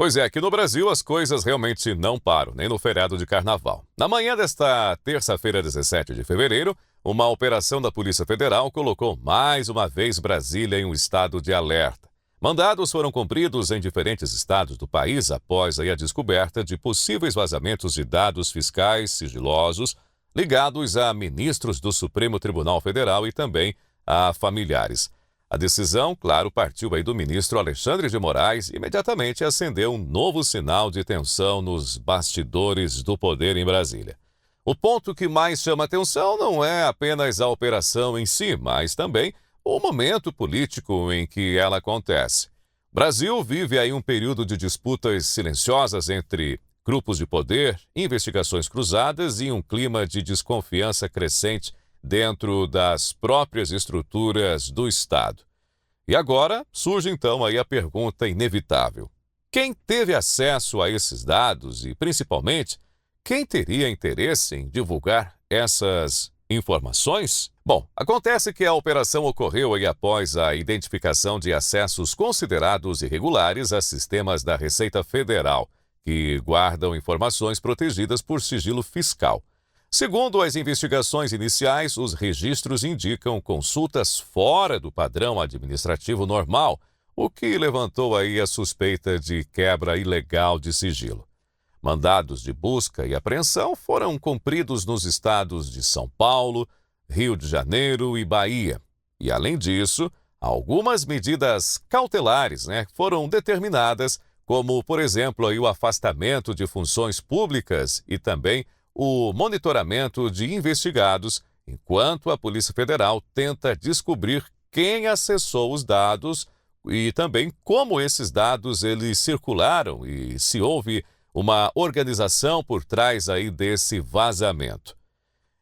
Pois é, aqui no Brasil as coisas realmente não param, nem no feriado de carnaval. Na manhã desta terça-feira, 17 de fevereiro, uma operação da Polícia Federal colocou mais uma vez Brasília em um estado de alerta. Mandados foram cumpridos em diferentes estados do país após a descoberta de possíveis vazamentos de dados fiscais sigilosos ligados a ministros do Supremo Tribunal Federal e também a familiares. A decisão, claro, partiu do ministro Alexandre de Moraes e imediatamente acendeu um novo sinal de tensão nos bastidores do poder em Brasília. O ponto que mais chama atenção não é apenas a operação em si, mas também o momento político em que ela acontece. O Brasil vive aí um período de disputas silenciosas entre grupos de poder, investigações cruzadas e um clima de desconfiança crescente dentro das próprias estruturas do Estado. E agora surge então aí a pergunta inevitável: quem teve acesso a esses dados e, principalmente, quem teria interesse em divulgar essas informações? Bom, acontece que a operação ocorreu após a identificação de acessos considerados irregulares a sistemas da Receita Federal, que guardam informações protegidas por sigilo fiscal. Segundo as investigações iniciais, os registros indicam consultas fora do padrão administrativo normal, o que levantou a suspeita de quebra ilegal de sigilo. Mandados de busca e apreensão foram cumpridos nos estados de São Paulo, Rio de Janeiro e Bahia. E, além disso, algumas medidas cautelares foram determinadas, como, por exemplo, o afastamento de funções públicas e também o monitoramento de investigados, enquanto a Polícia Federal tenta descobrir quem acessou os dados e também como esses dados eles circularam e se houve uma organização por trás desse vazamento.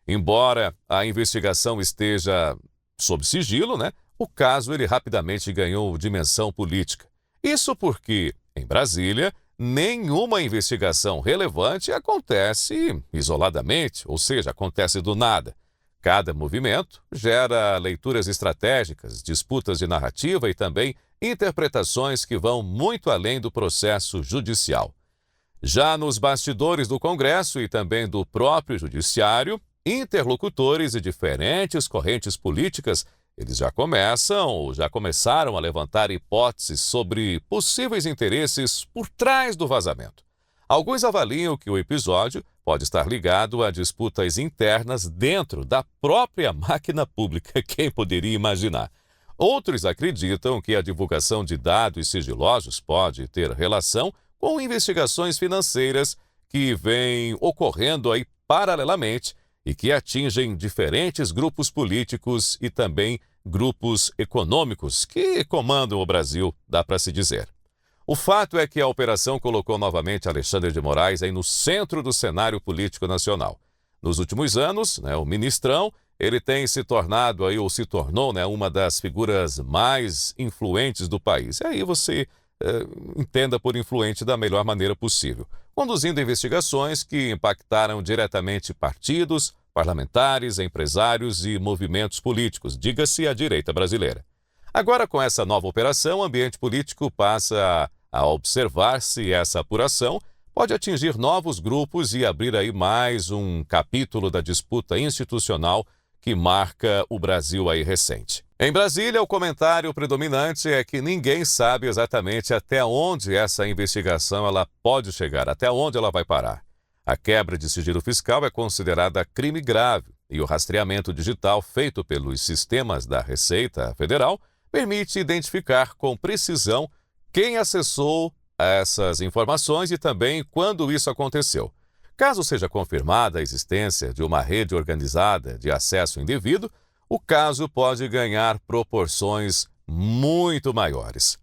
Embora a investigação esteja sob sigilo, o caso ele rapidamente ganhou dimensão política. Isso porque, em Brasília, nenhuma investigação relevante acontece isoladamente, ou seja, acontece do nada. Cada movimento gera leituras estratégicas, disputas de narrativa e também interpretações que vão muito além do processo judicial. Já nos bastidores do Congresso e também do próprio Judiciário, interlocutores e diferentes correntes políticas eles já começaram a levantar hipóteses sobre possíveis interesses por trás do vazamento. Alguns avaliam que o episódio pode estar ligado a disputas internas dentro da própria máquina pública, quem poderia imaginar? Outros acreditam que a divulgação de dados sigilosos pode ter relação com investigações financeiras que vêm ocorrendo paralelamente e que atingem diferentes grupos políticos e também grupos econômicos que comandam o Brasil, dá para se dizer. O fato é que a operação colocou novamente Alexandre de Moraes no centro do cenário político nacional. Nos últimos anos, o ministrão, ele tem se tornado ou se tornou uma das figuras mais influentes do país. E aí você entenda por influente da melhor maneira possível, conduzindo investigações que impactaram diretamente partidos, parlamentares, empresários e movimentos políticos, diga-se a direita brasileira. Agora, com essa nova operação, o ambiente político passa a observar se essa apuração pode atingir novos grupos e abrir mais um capítulo da disputa institucional que marca o Brasil recente. Em Brasília, o comentário predominante é que ninguém sabe exatamente até onde essa investigação ela pode chegar, até onde ela vai parar. A quebra de sigilo fiscal é considerada crime grave e o rastreamento digital feito pelos sistemas da Receita Federal permite identificar com precisão quem acessou essas informações e também quando isso aconteceu. Caso seja confirmada a existência de uma rede organizada de acesso indevido, o caso pode ganhar proporções muito maiores.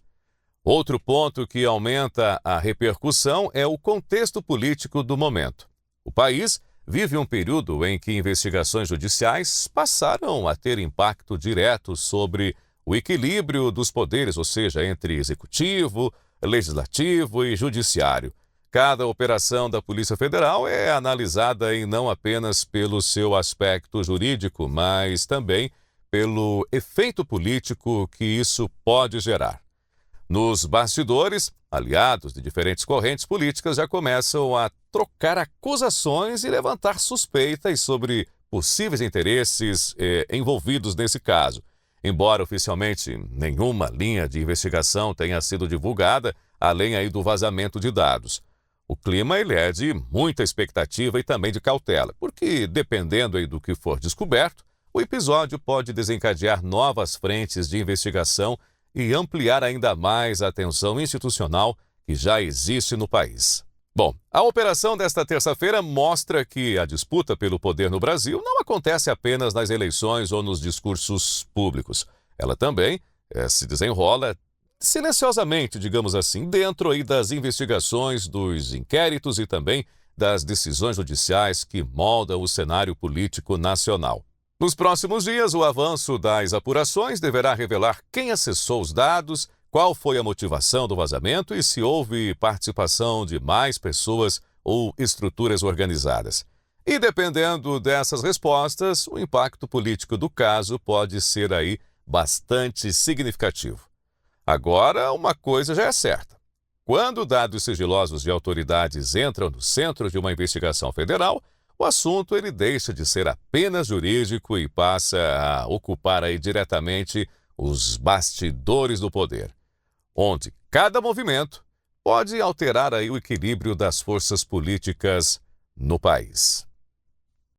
Outro ponto que aumenta a repercussão é o contexto político do momento. O país vive um período em que investigações judiciais passaram a ter impacto direto sobre o equilíbrio dos poderes, ou seja, entre executivo, legislativo e judiciário. Cada operação da Polícia Federal é analisada não apenas pelo seu aspecto jurídico, mas também pelo efeito político que isso pode gerar. Nos bastidores, aliados de diferentes correntes políticas já começam a trocar acusações e levantar suspeitas sobre possíveis interesses envolvidos nesse caso. Embora oficialmente nenhuma linha de investigação tenha sido divulgada, além aí do vazamento de dados. O clima ele é de muita expectativa e também de cautela, porque dependendo aí do que for descoberto, o episódio pode desencadear novas frentes de investigação e ampliar ainda mais a tensão institucional que já existe no país. Bom, a operação desta terça-feira mostra que a disputa pelo poder no Brasil não acontece apenas nas eleições ou nos discursos públicos. Ela também se desenrola silenciosamente, digamos assim, dentro aí das investigações, dos inquéritos e também das decisões judiciais que moldam o cenário político nacional. Nos próximos dias, o avanço das apurações deverá revelar quem acessou os dados, qual foi a motivação do vazamento e se houve participação de mais pessoas ou estruturas organizadas. E dependendo dessas respostas, o impacto político do caso pode ser aí bastante significativo. Agora, uma coisa já é certa. Quando dados sigilosos de autoridades entram no centro de uma investigação federal, o assunto ele deixa de ser apenas jurídico e passa a ocupar aí diretamente os bastidores do poder, onde cada movimento pode alterar aí o equilíbrio das forças políticas no país.